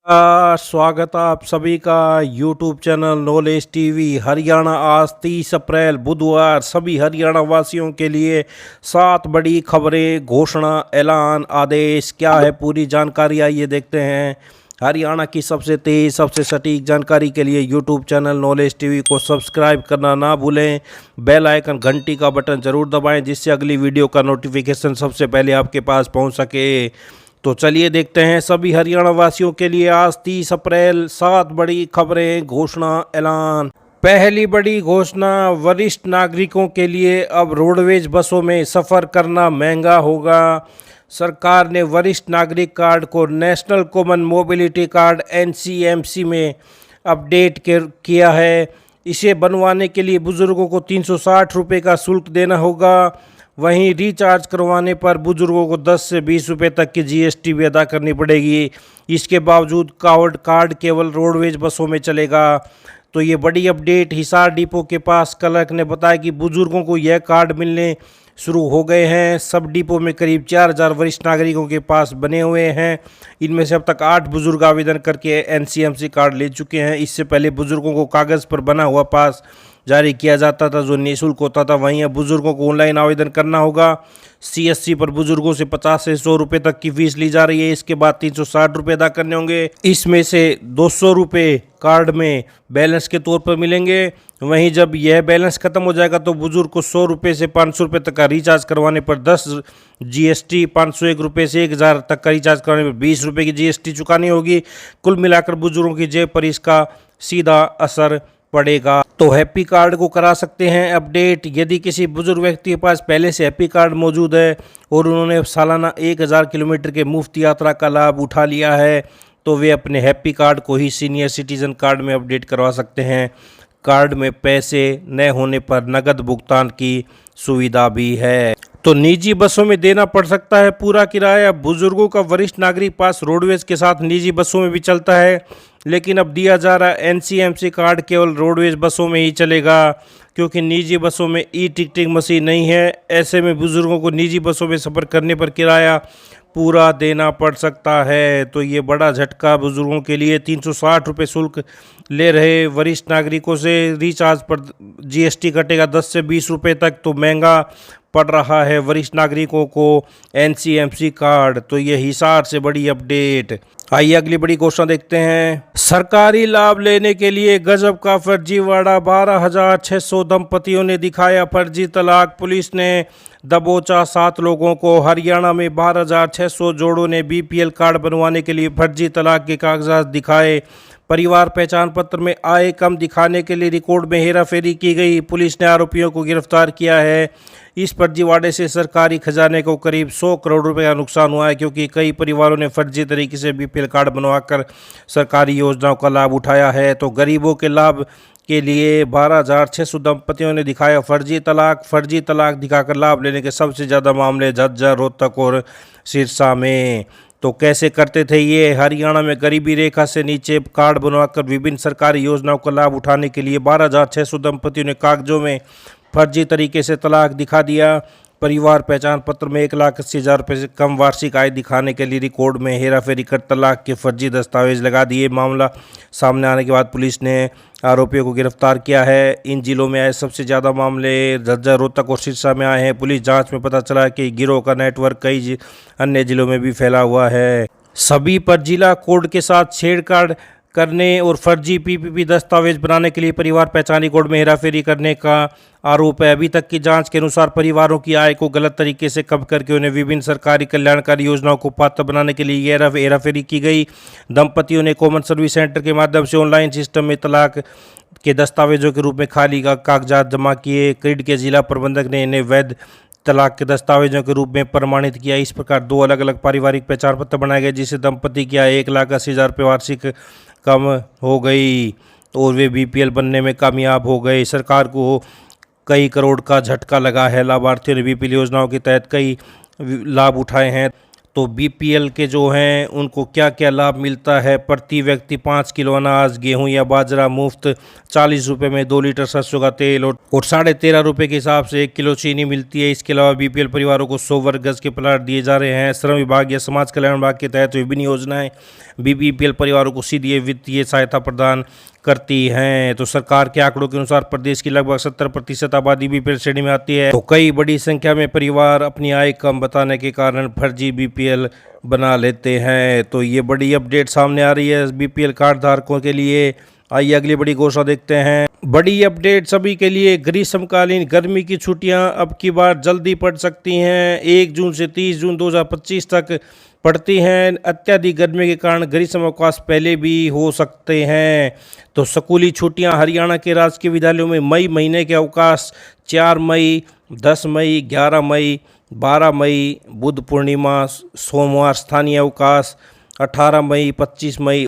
स्वागत है आप सभी का YouTube channel knowledge TV Haryana. आज 30 अप्रैल बुधवार सभी हरियाणा वासियों के लिए 7 बड़ी खबरें, घोषणा, ऐलान, आदेश क्या है पूरी जानकारी आइए देखते हैं। हरियाणा की सबसे तेज़ सबसे सटीक जानकारी के लिए यूट्यूब चैनल नॉलेज टीवी को सब्सक्राइब करना ना भूलें। बेल आइकन घंटी का बटन ज़रूर दबाएं जिससे अगली वीडियो का नोटिफिकेशन सबसे पहले आपके पास पहुंच सके। तो चलिए देखते हैं सभी हरियाणा वासियों के लिए आज 30 अप्रैल 7 बड़ी खबरें, घोषणा, ऐलान। पहली बड़ी घोषणा, वरिष्ठ नागरिकों के लिए अब रोडवेज बसों में सफ़र करना महंगा होगा। सरकार ने वरिष्ठ नागरिक कार्ड को national common mobility card NCMC में अपडेट किया है। इसे बनवाने के लिए बुजुर्गों को 360 रुपये का शुल्क देना होगा। वहीं रिचार्ज करवाने पर बुजुर्गों को 10 से 20 रुपये तक की GST भी अदा करनी पड़ेगी। इसके बावजूद कार्ड केवल रोडवेज बसों में चलेगा। तो ये बड़ी अपडेट हिसार डिपो के पास क्लर्क ने बताया कि बुजुर्गों को यह कार्ड मिलने शुरू हो गए हैं। सब डिपो में करीब 4000 वरिष्ठ नागरिकों के पास बने हुए हैं। इनमें से अब तक 8 बुजुर्ग आवेदन करके NCMC कार्ड ले चुके हैं। इससे पहले बुजुर्गों को कागज़ पर बना हुआ पास जारी किया जाता था जो निःशुल्क होता था। वहीं अब बुजुर्गों को ऑनलाइन आवेदन करना होगा। CSC पर बुजुर्गों से 50 से 100 रुपये तक की फीस ली जा रही है। इसके बाद 360 रुपये अदा करने होंगे। इसमें से 200 रुपये कार्ड में बैलेंस के तौर पर मिलेंगे। वहीं जब यह बैलेंस खत्म हो जाएगा तो बुजुर्ग को 100 रुपये से 500 रुपये तक का रिचार्ज करवाने पर 10 GST, 501 रुपये से 1000 तक का रिचार्ज करवाने पर 20 रुपये की GST चुकानी होगी। कुल मिलाकर बुजुर्गों की जेब पर इसका सीधा असर पड़ेगा। तो हैप्पी कार्ड को करा सकते हैं अपडेट। यदि किसी बुजुर्ग व्यक्ति के पास पहले से हैप्पी कार्ड मौजूद है और उन्होंने सालाना 1000 किलोमीटर के मुफ्त यात्रा का लाभ उठा लिया है तो वे अपने हैप्पी कार्ड को ही सीनियर सिटीजन कार्ड में अपडेट करवा सकते हैं। कार्ड में पैसे न होने पर नकद भुगतान की सुविधा भी है। तो निजी बसों में देना पड़ सकता है पूरा किराया। बुजुर्गों का वरिष्ठ नागरिक पास रोडवेज के साथ निजी बसों में भी चलता है, लेकिन अब दिया जा रहा NCMC कार्ड केवल रोडवेज बसों में ही चलेगा क्योंकि निजी बसों में टिकटिंग मशीन नहीं है। ऐसे में बुजुर्गों को निजी बसों में सफ़र करने पर किराया पूरा देना पड़ सकता है। तो ये बड़ा झटका बुजुर्गों के लिए। 360 रुपये शुल्क ले रहे वरिष्ठ नागरिकों से रिचार्ज पर GST कटेगा 10 से 20 रुपये तक। तो महंगा पड़ रहा है वरिष्ठ नागरिकों को NCMC कार्ड। तो ये हिसार से बड़ी अपडेट। आइए अगली बड़ी घोषणा देखते हैं। सरकारी लाभ लेने के लिए गजब का फर्जीवाड़ा, 12,600 दंपतियों ने दिखाया फर्जी तलाक। पुलिस ने दबोचा 7 लोगों को। हरियाणा में 12,600 जोड़ों ने BPL कार्ड बनवाने के लिए फर्जी तलाक के कागजात दिखाए। परिवार पहचान पत्र में आय कम दिखाने के लिए रिकॉर्ड में हेराफेरी की गई। पुलिस ने आरोपियों को गिरफ्तार किया है। इस फर्जीवाड़े से सरकारी खजाने को करीब 100 करोड़ रुपए का नुकसान हुआ है क्योंकि कई परिवारों ने फर्जी तरीके से BPL कार्ड बनवाकर सरकारी योजनाओं का लाभ उठाया है। तो गरीबों के लाभ के लिए 12,600 दंपतियों ने दिखाया फर्जी तलाक। फर्जी तलाक दिखाकर लाभ लेने के सबसे ज़्यादा मामले झज्जर, रोहतक और सिरसा में। तो कैसे करते थे ये? हरियाणा में गरीबी रेखा से नीचे कार्ड बनवाकर विभिन्न सरकारी योजनाओं का लाभ उठाने के लिए 12,600 दंपतियों ने कागजों में फर्जी तरीके से तलाक दिखा दिया। परिवार पहचान पत्र में 1,80,000 रुपये से कम वार्षिक आय दिखाने के लिए रिकॉर्ड में हेराफेरी कर तलाक के फर्जी दस्तावेज लगा दिए। मामला सामने आने के बाद पुलिस ने आरोपियों को गिरफ्तार किया है। इन जिलों में आए सबसे ज़्यादा मामले झज्जर, रोहतक और सिरसा में आए हैं। पुलिस जांच में पता चला कि गिरोह का नेटवर्क कई अन्य जिलों में भी फैला हुआ है। सभी पर जिला कोड के साथ छेड़छाड़ करने और फर्जी PPP दस्तावेज बनाने के लिए परिवार पहचान कोड में हेराफेरी करने का आरोप है। अभी तक की जांच के अनुसार परिवारों की आय को गलत तरीके से कम करके उन्हें विभिन्न सरकारी कल्याणकारी योजनाओं को पात्र बनाने के लिए यह हेराफेरी की गई। दंपतियों ने कॉमन सर्विस सेंटर के माध्यम से ऑनलाइन सिस्टम में तलाक के दस्तावेजों के रूप में खाली कागजात जमा किए। क्रिड के जिला प्रबंधक ने इन्हें वैध तलाक के दस्तावेजों के रूप में प्रमाणित किया। इस प्रकार 2 अलग अलग पारिवारिक पहचान पत्र बनाए गए जिससे दंपति की आय 1,80,000 रुपये वार्षिक कम हो गई और वे BPL बनने में कामयाब हो गए। सरकार को कई करोड़ का झटका लगा है। लाभार्थियों ने BPL योजनाओं के तहत कई लाभ उठाए हैं। तो बीपीएल के जो हैं उनको क्या क्या लाभ मिलता है। प्रति व्यक्ति 5 किलो अनाज, गेहूं या बाजरा मुफ्त, 40 रुपये में 2 लीटर सरसों का तेल और 13.5 रुपये के हिसाब से 1 किलो चीनी मिलती है। इसके अलावा बीपीएल परिवारों को 100 वर्ग गज के प्लाट दिए जा रहे हैं। श्रम विभाग या समाज कल्याण विभाग के तहत विभिन्न योजनाएं बीपीएल परिवारों को सीधी वित्तीय सहायता प्रदान करती हैं। तो सरकार के आंकड़ों के अनुसार प्रदेश की लगभग 70% आबादी बीपीएल श्रेणी में आती है। तो कई बड़ी संख्या में परिवार अपनी आय कम बताने के कारण फर्जी बीपीएल बना लेते हैं। तो ये बड़ी अपडेट सामने आ रही है बीपीएल कार्ड धारकों के लिए। आइए अगली बड़ी घोषणा देखते हैं। बड़ी अपडेट सभी के लिए। ग्रीष्मकालीन गर्मी की छुट्टियां अब की बार जल्दी पड़ सकती हैं। 1 जून से 30 जून 2025 तक पड़ती हैं। अत्यधिक गर्मी के कारण ग्रीष्म अवकाश पहले भी हो सकते हैं। तो स्कूली छुट्टियां हरियाणा के राजकीय विद्यालयों में मई महीने के अवकाश 4 मई, 10 मई, 11 मई, 12 मई, बुद्ध पूर्णिमा, सोमवार स्थानीय अवकाश 18 मई, 25 मई,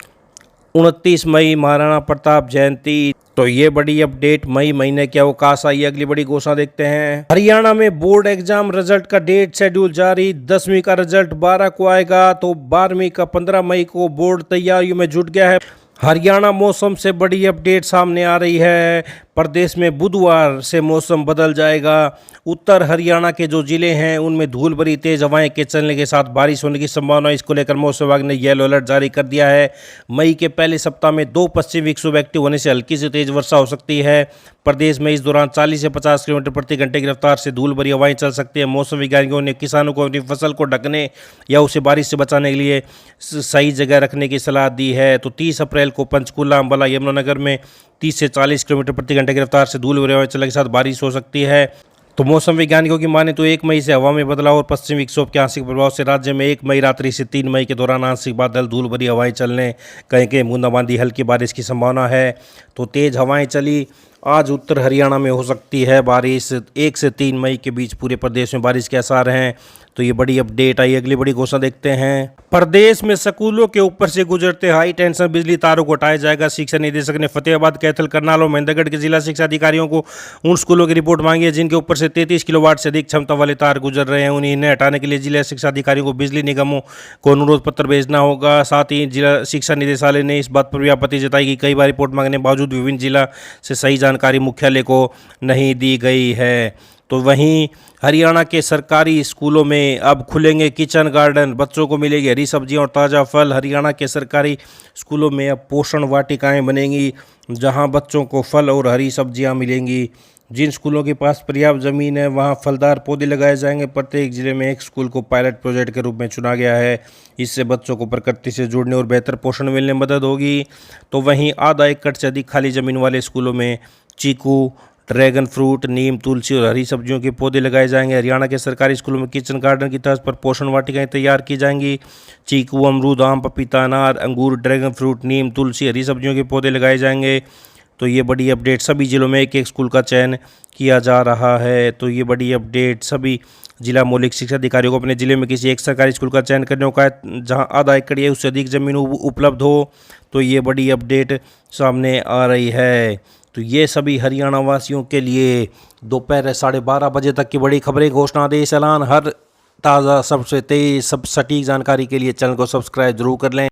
29 मई महाराणा प्रताप जयंती। तो ये बड़ी अपडेट मई महीने के अवकाश। आई अगली बड़ी घोषणा देखते हैं। हरियाणा में बोर्ड एग्जाम रिजल्ट का डेट शेड्यूल जारी। 10वीं का रिजल्ट 12 को आएगा, तो 12वीं का 15 मई को। बोर्ड तैयारियों में जुट गया है। हरियाणा मौसम से बड़ी अपडेट सामने आ रही है। प्रदेश में बुधवार से मौसम बदल जाएगा। उत्तर हरियाणा के जो जिले हैं उनमें धूल भरी तेज हवाएं के चलने के साथ बारिश होने की संभावना। इसको लेकर मौसम विभाग ने येलो अलर्ट जारी कर दिया है। मई के पहले सप्ताह में 2 पश्चिमी विक्षोभ एक्टिव होने से हल्की से तेज वर्षा हो सकती है। प्रदेश में इस दौरान 40 से 50 किलोमीटर प्रति घंटे की रफ्तार से धूल भरी हवाएं चल सकती है। मौसम वैज्ञानिकों ने किसानों को अपनी फसल को ढकने या उसे बारिश से बचाने के लिए सही जगह रखने की सलाह दी है। तो 30 अप्रैल को पंचकूला, अंबाला, यमुनानगर में 30 से 40 किलोमीटर प्रति घंटे की रफ्तार से धूल भरी हवाएं चलने के साथ बारिश हो सकती है। तो मौसम वैज्ञानिकों की माने तो 1 मई से हवा में बदलाव और पश्चिमी विक्षोभ के आंशिक प्रभाव से राज्य में 1 मई रात्रि से 3 मई के दौरान आंशिक बादल, धूल भरी हवाएं चलने, कहीं कहीं बूंदाबांदी, हल्की बारिश की संभावना है। तो तेज हवाएं चली। आज उत्तर हरियाणा में हो सकती है बारिश। 1 से 3 मई के बीच पूरे प्रदेश में बारिश के आसार हैं। तो ये बड़ी अपडेट आई। अगली बड़ी घोषणा देखते हैं। प्रदेश में स्कूलों के ऊपर से गुजरते हाई टेंशन बिजली तारों को हटाया जाएगा। शिक्षा निदेशक ने फतेहाबाद, कैथल, करनाल और महेंद्रगढ़ के जिला शिक्षा अधिकारियों को उन स्कूलों की रिपोर्ट मांगी है जिनके ऊपर से 33 किलोवाट से अधिक क्षमता वाले तार गुजर रहे हैं। उन्हें हटाने के लिए जिला शिक्षा अधिकारियों को बिजली निगमों को अनुरोध पत्र भेजना होगा। साथ ही जिला शिक्षा निदेशालय ने इस बात पर भी आपत्ति जताई कि कई बार रिपोर्ट मांगने के बावजूद विभिन्न जिला से सही जानकारी मुख्यालय को नहीं दी गई है। तो वहीं हरियाणा के सरकारी स्कूलों में अब खुलेंगे किचन गार्डन। बच्चों को मिलेगी हरी सब्जियां और ताज़ा फल। हरियाणा के सरकारी स्कूलों में अब पोषण वाटिकाएं बनेंगी जहां बच्चों को फल और हरी सब्जियां मिलेंगी। जिन स्कूलों के पास पर्याप्त ज़मीन है वहां फलदार पौधे लगाए जाएंगे। प्रत्येक जिले में एक स्कूल को पायलट प्रोजेक्ट के रूप में चुना गया है। इससे बच्चों को प्रकृति से जुड़ने और बेहतर पोषण मिलने में मदद होगी। तो वहीं आधा एकड़ से अधिक खाली ज़मीन वाले स्कूलों में चीकू, ड्रैगन फ्रूट, नीम, तुलसी और हरी सब्जियों के पौधे लगाए जाएंगे। हरियाणा के सरकारी स्कूलों में किचन गार्डन की तर्ज पर पोषण वाटिकाएं तैयार की जाएंगी। चीकू, अमरूद, आम, पपीता, अनार, अंगूर, ड्रैगन फ्रूट, नीम, तुलसी, हरी सब्जियों के पौधे लगाए जाएंगे। तो ये बड़ी अपडेट। सभी जिलों में एक एक स्कूल का चयन किया जा रहा है। तो ये बड़ी अपडेट। सभी जिला मौलिक शिक्षा अधिकारियों को अपने जिले में किसी एक सरकारी स्कूल का चयन करने का है जहां आधा एकड़ या उससे अधिक जमीन उपलब्ध हो। तो ये बड़ी अपडेट सामने आ रही है। तो ये सभी हरियाणा वासियों के लिए दोपहर 12:30 बजे तक की बड़ी खबरें, घोषणा, आदेश, ऐलान। हर ताज़ा सबसे तेज सब सटीक जानकारी के लिए चैनल को सब्सक्राइब जरूर कर लें।